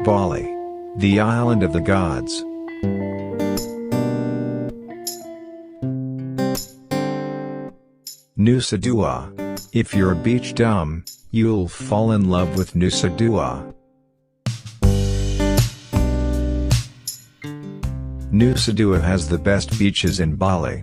Bali, the island of the gods. Nusa Dua. If you're beach dumb, you'll fall in love with Nusa Dua. Nusa Dua has the best beaches in Bali.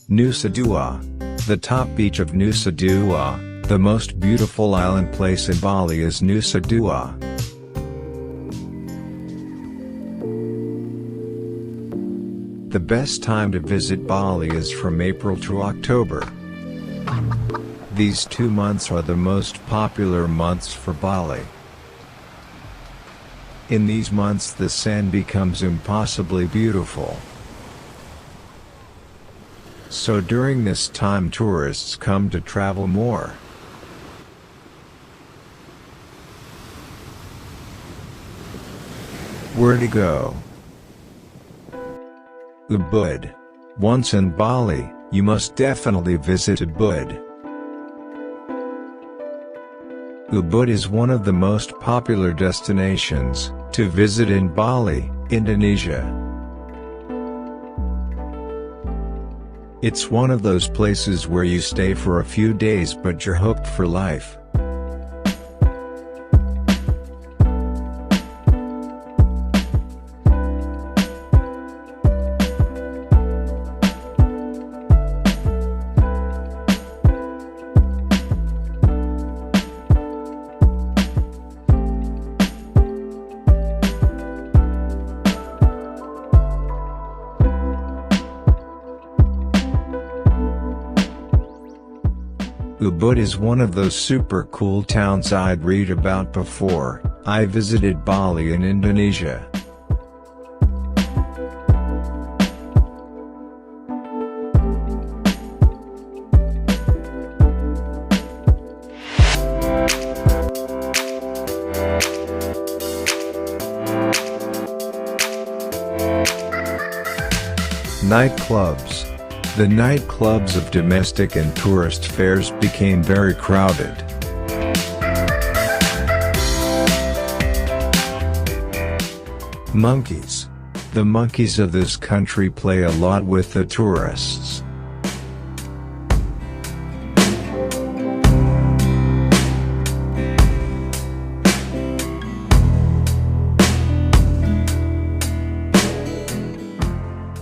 Nusa Dua. The top beach of Nusa Dua, the most beautiful island place in Bali, is Nusa Dua. The best time to visit Bali is from April to October. These 2 months are the most popular months for Bali. In these months the sand becomes impossibly beautiful. So during this time tourists come to travel more. Where to go? Ubud. Once in Bali, you must definitely visit Ubud. Ubud is one of the most popular destinations to visit in Bali, Indonesia. It's one of those places where you stay for a few days but you're hooked for life. Ubud is one of those super cool towns I'd read about before I visited Bali in Indonesia. Nightclubs. The nightclubs of domestic and tourist fairs became very crowded. Monkeys. The monkeys of this country play a lot with the tourists.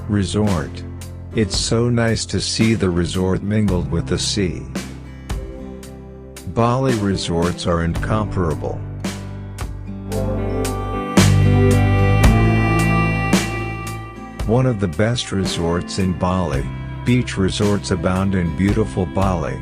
Resort. It's so nice to see the resort mingled with the sea. Bali resorts are incomparable. One of the best resorts in Bali, beach resorts abound in beautiful Bali.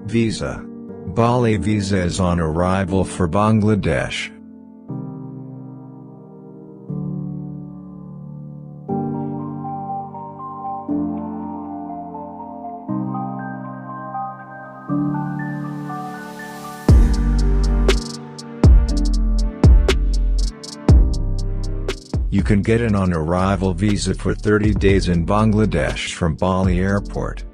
Visa. Bali visa is on arrival for Bangladesh. You can get an on-arrival visa for 30 days in Bangladesh from Bali Airport.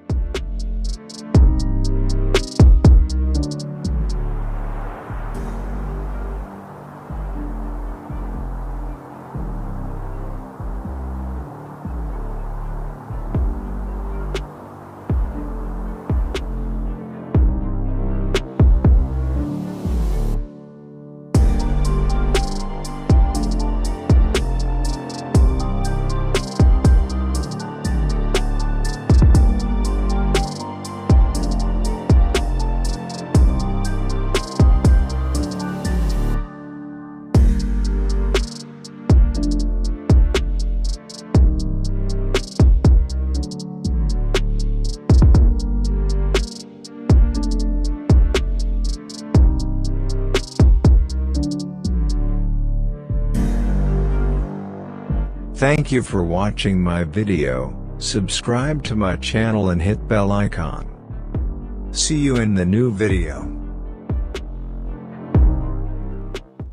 Thank you for watching my video. Subscribe to my channel and hit bell icon. See you in the new video.